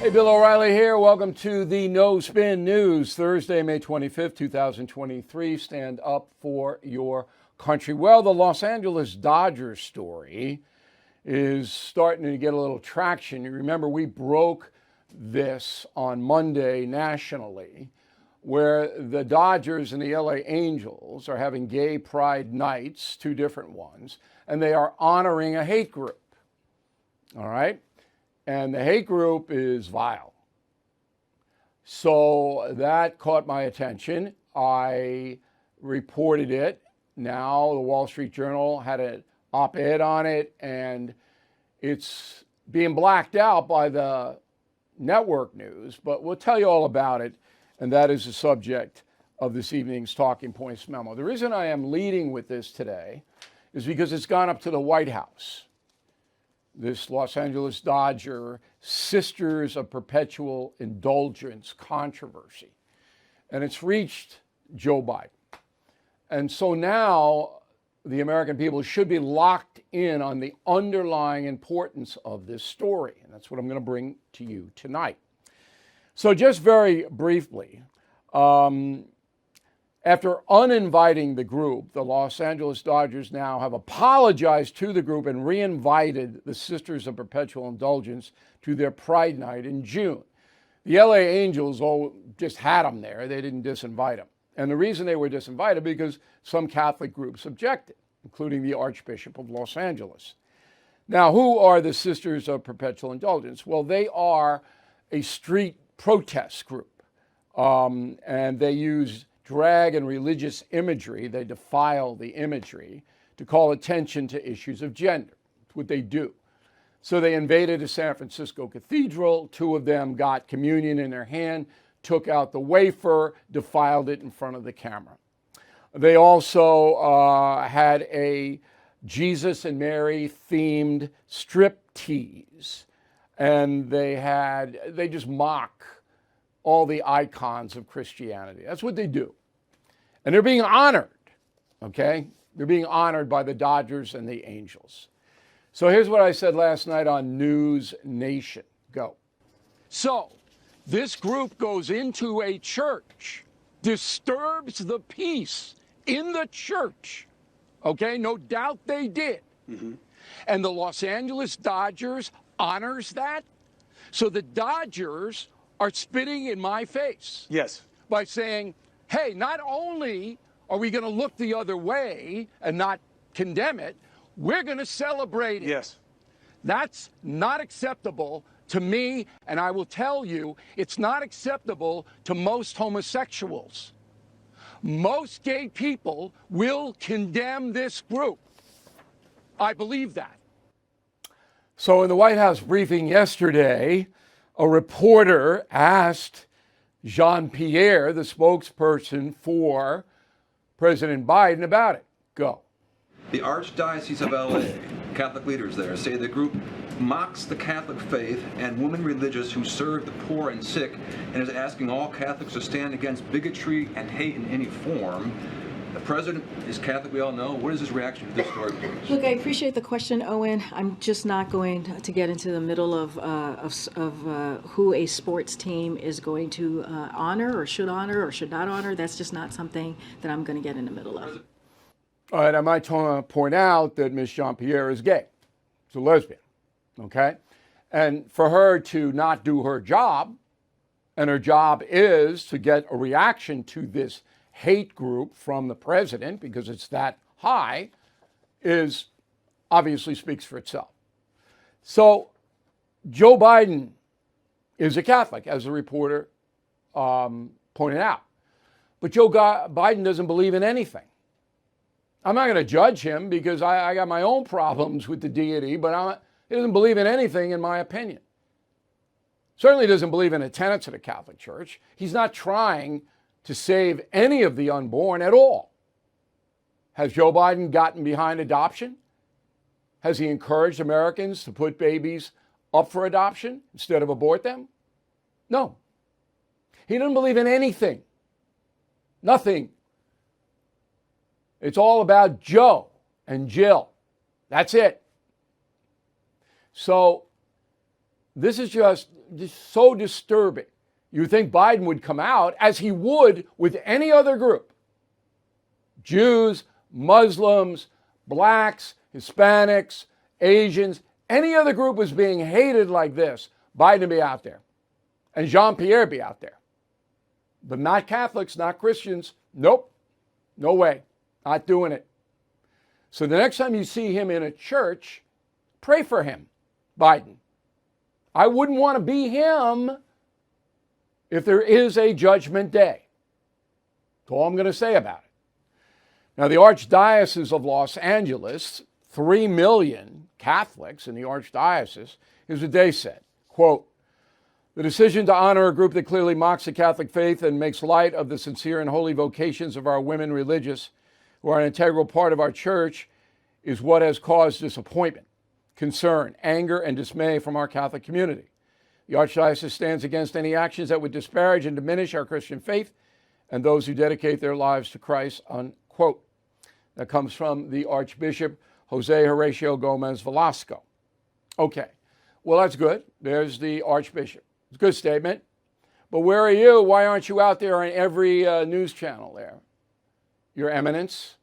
Hey, Bill O'Reilly here. Welcome to the No Spin News, Thursday, May 25th, 2023. Stand up for your country. Well, the Los Angeles Dodgers story is starting to get a little traction. You remember we broke this on Monday nationally, where the Dodgers and the LA Angels are having gay pride nights, two different ones, and they are honoring a hate group. All right? And the hate group is vile. So that caught my attention. I reported it. Now the Wall Street Journal had an op-ed on it, and it's being blacked out by the network news, but we'll tell you all about it, and that is the subject of this evening's Talking Points Memo. The reason I am leading with this today is because it's gone up to the White House. This Los Angeles Dodger Sisters of Perpetual Indulgence controversy. And it's reached Joe Biden. And so now the American people should be locked in on the underlying importance of this story. And that's what I'm going to bring to you tonight. So just very briefly, after uninviting the group, the Los Angeles Dodgers now have apologized to the group and re-invited the Sisters of Perpetual Indulgence to their Pride Night in June. The LA Angels just had them there. They didn't disinvite them. And the reason they were disinvited because some Catholic groups objected, including the Archbishop of Los Angeles. Now, who are the Sisters of Perpetual Indulgence? Well, they are a street protest group, and they use drag and religious imagery. They defile the imagery to call attention to issues of gender. That's what they do. So they invaded a San Francisco cathedral. Two of them got communion in their hand, took out the wafer, defiled it in front of the camera. They also had a Jesus and Mary themed strip tease. And they just mock all the icons of Christianity. That's what they do. And they're being honored, okay? They're being honored by the Dodgers and the Angels. So here's what I said last night on News Nation. Go. So this group goes into a church, disturbs the peace in the church, okay? No doubt they did. Mm-hmm. And the Los Angeles Dodgers honors that. So the Dodgers are spitting in my face. Yes. By saying, hey, not only are we going to look the other way and not condemn it, we're going to celebrate it. Yes. That's not acceptable to me, and I will tell you, it's not acceptable to most homosexuals. Most gay people will condemn this group. I believe that. So in the White House briefing yesterday, a reporter asked Jean-Pierre, the spokesperson for President Biden, about it. Go. The Archdiocese of LA, Catholic leaders there, say the group mocks the Catholic faith and women religious who serve the poor and sick, and is asking all Catholics to stand against bigotry and hate in any form. The president is Catholic, we all know. What is his reaction to this story, please? Look, I appreciate the question, Owen. I'm just not going to get into the middle of who a sports team is going to honor or should not honor. That's just not something that I'm going to get in the middle of. All right, I might point out that Ms. Jean-Pierre is gay. She's a lesbian, okay? And for her to not do her job, and her job is to get a reaction to this hate group from the president, because it's that high, is obviously speaks for itself. So Joe Biden is a Catholic, as the reporter pointed out. But Joe Biden doesn't believe in anything. I'm not going to judge him because I got my own problems with the deity, but he doesn't believe in anything, in my opinion. Certainly doesn't believe in the tenets of the Catholic Church. He's not trying to save any of the unborn at all. Has Joe Biden gotten behind adoption? Has he encouraged Americans to put babies up for adoption instead of abort them? No. He doesn't believe in anything. Nothing. It's all about Joe and Jill. That's it. So This is just so disturbing. You think Biden would come out, as he would with any other group. Jews, Muslims, blacks, Hispanics, Asians, any other group was being hated like this, Biden would be out there. And Jean-Pierre be out there. But not Catholics, not Christians. Nope. No way. Not doing it. So the next time you see him in a church, pray for him, Biden. I wouldn't want to be him if there is a judgment day. That's all I'm going to say about it. Now, the Archdiocese of Los Angeles, 3 million Catholics in the Archdiocese, here's what they said, quote, "The decision to honor a group that clearly mocks the Catholic faith and makes light of the sincere and holy vocations of our women religious who are an integral part of our church is what has caused disappointment, concern, anger, and dismay from our Catholic community. The Archdiocese stands against any actions that would disparage and diminish our Christian faith and those who dedicate their lives to Christ," unquote. That comes from the Archbishop Jose Horacio Gomez Velasco. Okay, well, that's good. There's the Archbishop. It's a good statement. But where are you? Why aren't you out there on every news channel there? Your Eminence.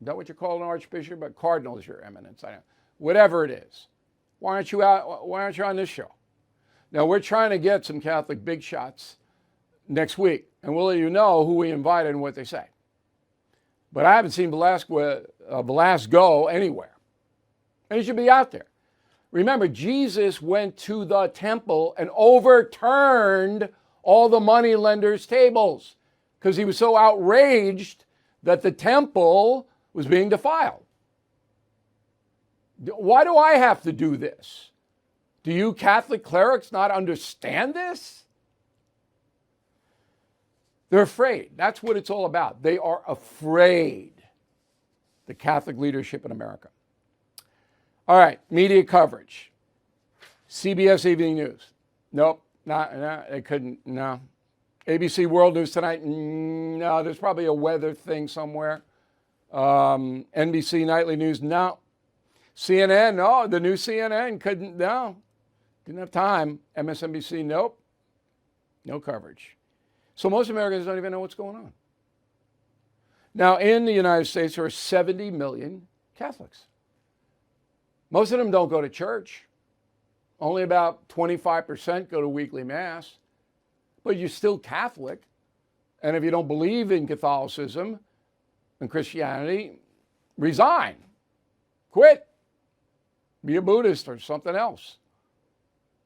Is that what you call an Archbishop? But Cardinal is your Eminence. I don't know. Whatever it is. Why aren't you out? Why aren't you on this show? Now, we're trying to get some Catholic big shots next week, and we'll let you know who we invited and what they say. But I haven't seen Velasco anywhere. And he should be out there. Remember, Jesus went to the temple and overturned all the money lenders' tables because he was so outraged that the temple was being defiled. Why do I have to do this? Do you Catholic clerics not understand this? They're afraid. That's what it's all about. They are afraid, the Catholic leadership in America. All right, media coverage. CBS Evening News. Nope, they couldn't, no. ABC World News Tonight, no, there's probably a weather thing somewhere. NBC Nightly News, no. CNN, no, the new CNN couldn't, no. Didn't have time. MSNBC, nope. No coverage. So most Americans don't even know what's going on. Now, in the United States, there are 70 million Catholics. Most of them don't go to church. Only about 25% go to weekly mass. But you're still Catholic. And if you don't believe in Catholicism and Christianity, resign. Quit. Be a Buddhist or something else.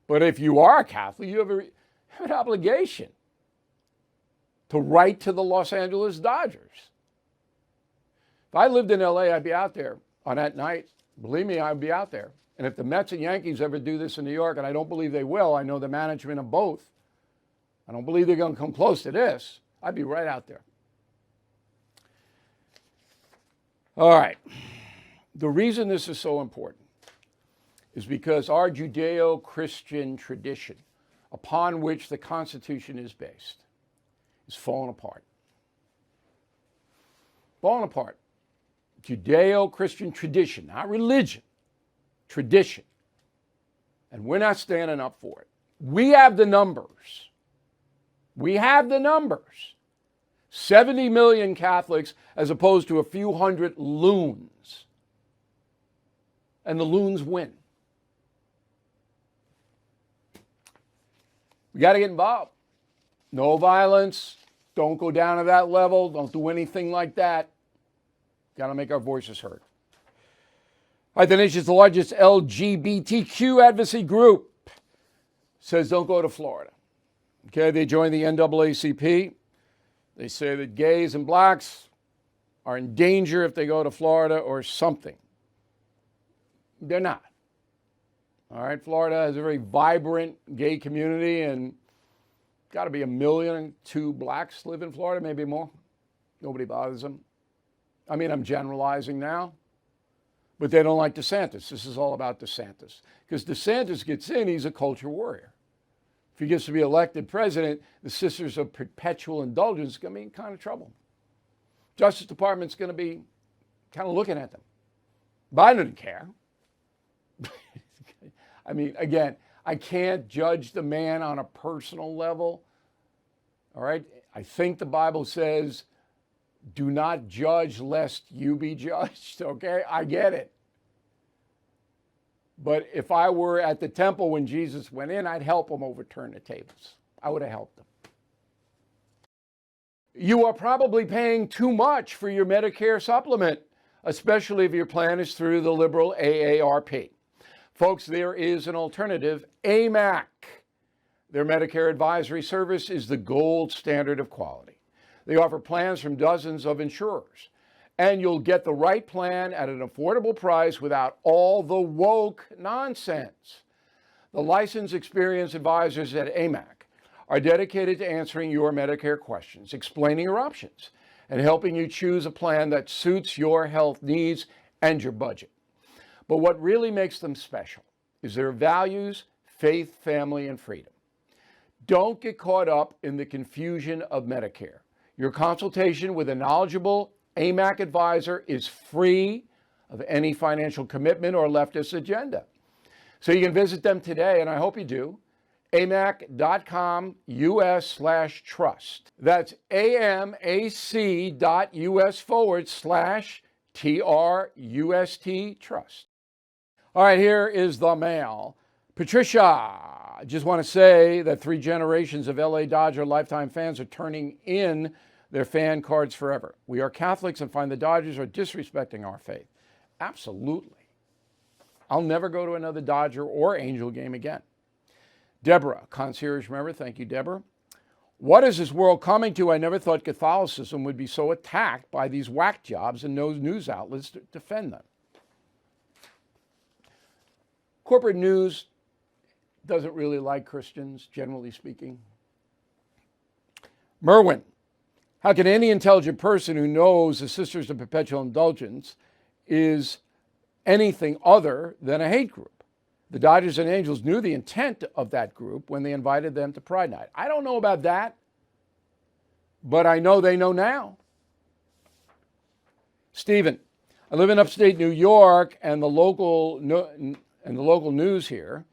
But if you are a Catholic, you have an obligation to write to the Los Angeles Dodgers. If I lived in LA, I'd be out there on that night. Believe me, I'd be out there. And if the Mets and Yankees ever do this in New York, and I don't believe they will, I know the management of both, I don't believe they're going to come close to this, I'd be right out there. All right. The reason this is so important is because our Judeo-Christian tradition, upon which the Constitution is based, is falling apart. Falling apart. Judeo-Christian tradition, not religion, tradition. And we're not standing up for it. We have the numbers. We have the numbers. 70 million Catholics as opposed to a few hundred loons. And the loons win. We got to get involved. No violence. Don't go down to that level. Don't do anything like that. Got to make our voices heard. All right, the nation's largest LGBTQ advocacy group says don't go to Florida. Okay, they joined the NAACP. They say that gays and blacks are in danger if they go to Florida or something. They're not. All right, Florida has a very vibrant gay community, and got to be 1.2 million blacks live in Florida, maybe more. Nobody bothers them. I mean, I'm generalizing now, but they don't like DeSantis. This is all about DeSantis. Because DeSantis gets in, he's a culture warrior. If he gets to be elected president, the Sisters of Perpetual Indulgence are going to be in kind of trouble. Justice Department's going to be kind of looking at them. Biden didn't care. I mean, again, I can't judge the man on a personal level. All right? I think the Bible says, do not judge lest you be judged. Okay? I get it. But if I were at the temple when Jesus went in, I'd help him overturn the tables. I would have helped him. You are probably paying too much for your Medicare supplement, especially if your plan is through the liberal AARP. Folks, there is an alternative, AMAC. Their Medicare advisory service is the gold standard of quality. They offer plans from dozens of insurers, and you'll get the right plan at an affordable price without all the woke nonsense. The licensed, experienced advisors at AMAC are dedicated to answering your Medicare questions, explaining your options, and helping you choose a plan that suits your health needs and your budget. But what really makes them special is their values, faith, family, and freedom. Don't get caught up in the confusion of Medicare. Your consultation with a knowledgeable AMAC advisor is free of any financial commitment or leftist agenda. So you can visit them today, and I hope you do. amac.com/trust. That's amac.us/TRUST trust. All right, here is the mail. Patricia, I just want to say that 3 generations of LA Dodger lifetime fans are turning in their fan cards forever. We are Catholics and find the Dodgers are disrespecting our faith. Absolutely. I'll never go to another Dodger or Angel game again. Deborah, concierge member, thank you, Deborah. What is this world coming to? I never thought Catholicism would be so attacked by these whack jobs and no news outlets to defend them. Corporate news doesn't really like Christians, generally speaking. Merwin, how can any intelligent person who knows the Sisters of Perpetual Indulgence is anything other than a hate group? The Dodgers and Angels knew the intent of that group when they invited them to Pride Night. I don't know about that, but I know they know now. Stephen, I live in upstate New York, and the local news here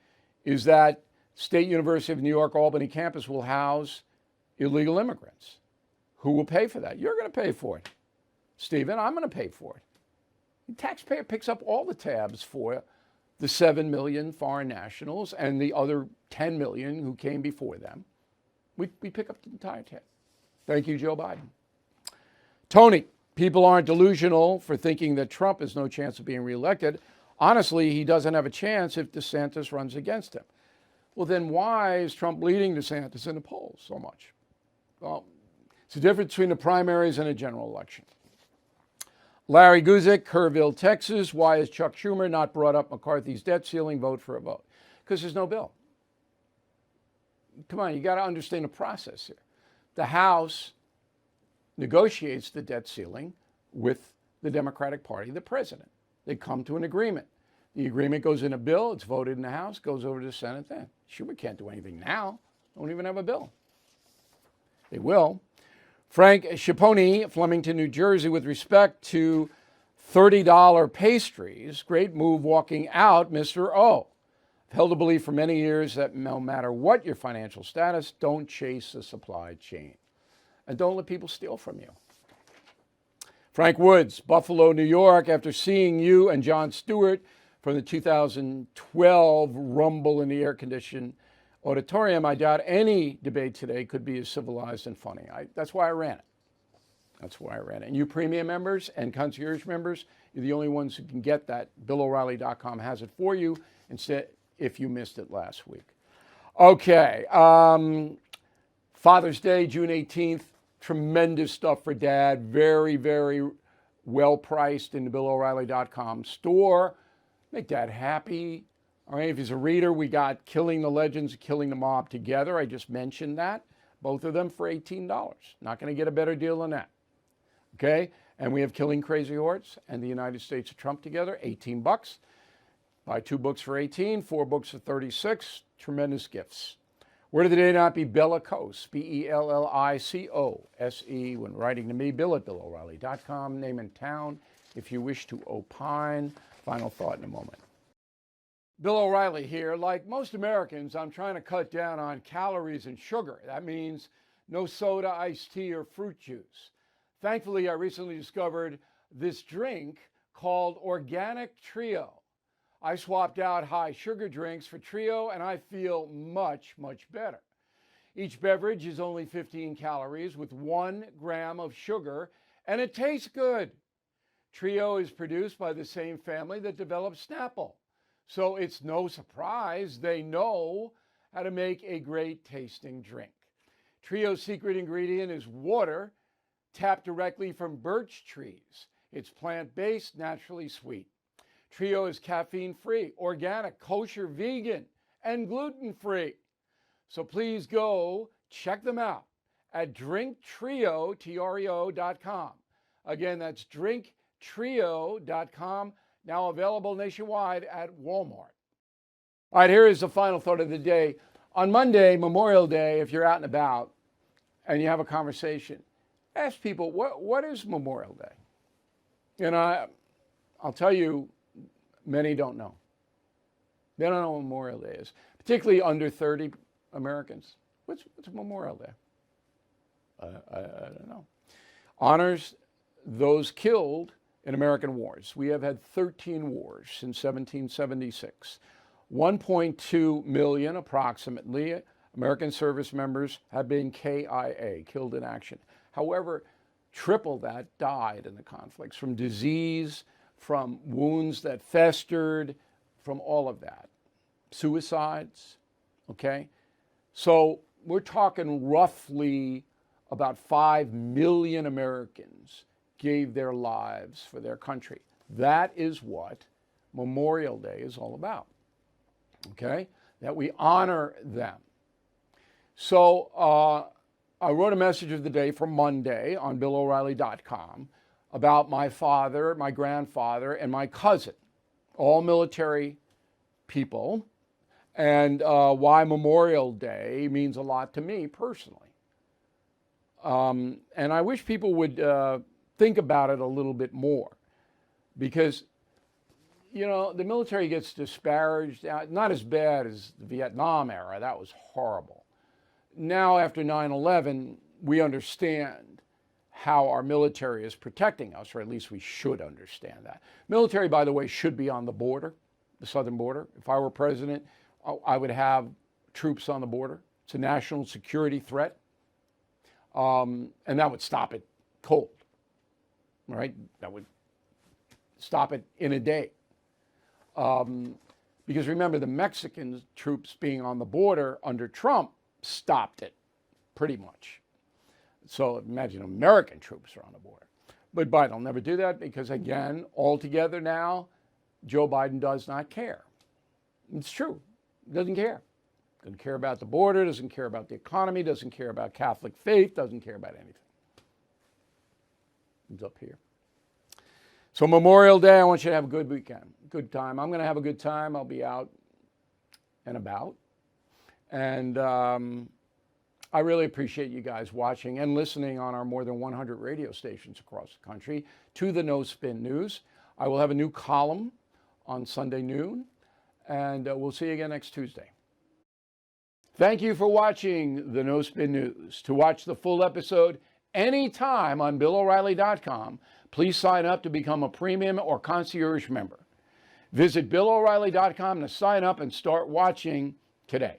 is that State University of New York Albany campus will house illegal immigrants. Who will pay for that? You're going to pay for it. Stephen, I'm going to pay for it. The taxpayer picks up all the tabs for the 7 million foreign nationals and the other 10 million who came before them. We pick up the entire tab. Thank you, Joe Biden. Tony, people aren't delusional for thinking that Trump has no chance of being reelected. Honestly, he doesn't have a chance if DeSantis runs against him. Well, then why is Trump leading DeSantis in the polls so much? Well, it's the difference between the primaries and a general election. Larry Guzik, Kerrville, Texas. Why has Chuck Schumer not brought up McCarthy's debt ceiling? Vote for a vote. Because there's no bill. Come on, you got to understand the process here. The House negotiates the debt ceiling with the Democratic Party, the president. They come to an agreement. The agreement goes in a bill. It's voted in the House, goes over to the Senate then. Schumer can't do anything now. Don't even have a bill. They will. Frank Schiponi, Flemington, New Jersey, with respect to $30 pastries, great move walking out, Mr. O. I've held a belief for many years that no matter what your financial status, don't chase the supply chain. And don't let people steal from you. Frank Woods, Buffalo, New York, after seeing you and Jon Stewart from the 2012 Rumble in the air-conditioned auditorium, I doubt any debate today could be as civilized and funny. That's why I ran it. That's why I ran it. And you premium members and concierge members, you're the only ones who can get that. BillO'Reilly.com has it for you instead if you missed it last week. Okay. Father's Day, June 18th. Tremendous stuff for Dad. Very, very well priced in the BillO'Reilly.com store. Make Dad happy. All right, if he's a reader, we got Killing the Legends, Killing the Mob together. I just mentioned that. Both of them for $18. Not going to get a better deal than that. Okay, and we have Killing Crazy Horse and The United States of Trump together, $18. Buy 2 books for $18, 4 books for $36. Tremendous gifts. Word of the day not be bellicose, BELLICOSE. When writing to me, Bill at BillO'Reilly.com. Name and town if you wish to opine. Final thought in a moment. Bill O'Reilly here. Like most Americans, I'm trying to cut down on calories and sugar. That means no soda, iced tea, or fruit juice. Thankfully, I recently discovered this drink called Organic Trio. I swapped out high sugar drinks for Trio, and I feel much, much better. Each beverage is only 15 calories with 1 gram of sugar, and it tastes good. Trio is produced by the same family that developed Snapple. So it's no surprise they know how to make a great tasting drink. Trio's secret ingredient is water tapped directly from birch trees. It's plant-based, naturally sweet. Trio is caffeine-free, organic, kosher, vegan, and gluten-free. So please go check them out at drinktrio.com. Again, that's drinktrio.com. Now available nationwide at Walmart. All right, here is the final thought of the day. On Monday, Memorial Day, if you're out and about and you have a conversation, ask people, what is Memorial Day? And I'll tell you, many don't know. They don't know what Memorial Day is, particularly under 30 Americans. What's Memorial Day? I don't know. Honors those killed in American wars. We have had 13 wars since 1776. 1.2 million approximately American service members have been KIA, killed in action. However, triple that died in the conflicts from disease, from wounds that festered, from all of that. Suicides, okay? So we're talking roughly about 5 million Americans gave their lives for their country. That is what Memorial Day is all about, okay? That we honor them. So I wrote a message of the day for Monday on BillO'Reilly.com about my father, my grandfather, and my cousin, all military people, and why Memorial Day means a lot to me personally. And I wish people would think about it a little bit more, because, you know, the military gets disparaged, not as bad as the Vietnam era. That was horrible. Now, after 9/11, we understand how our military is protecting us, or at least we should understand that. Military, by the way, should be on the border, the southern border. If I were president, I would have troops on the border. It's a national security threat, and that would stop it cold. Right? That would stop it in a day. Because remember, the Mexican troops being on the border under Trump stopped it pretty much. So imagine American troops are on the border. But Biden will never do that because, again, altogether now, Joe Biden does not care. It's true. He doesn't care. Doesn't care about the border, doesn't care about the economy, doesn't care about Catholic faith, doesn't care about anything. It's up here. So Memorial Day, I want you to have a good weekend, good time. I'm going to have a good time. I'll be out and about. And I really appreciate you guys watching and listening on our more than 100 radio stations across the country to the No Spin News. I will have a new column on Sunday noon, and we'll see you again next Tuesday. Thank you for watching the No Spin News. To watch the full episode anytime on BillO'Reilly.com, please sign up to become a premium or concierge member. Visit BillO'Reilly.com to sign up and start watching today.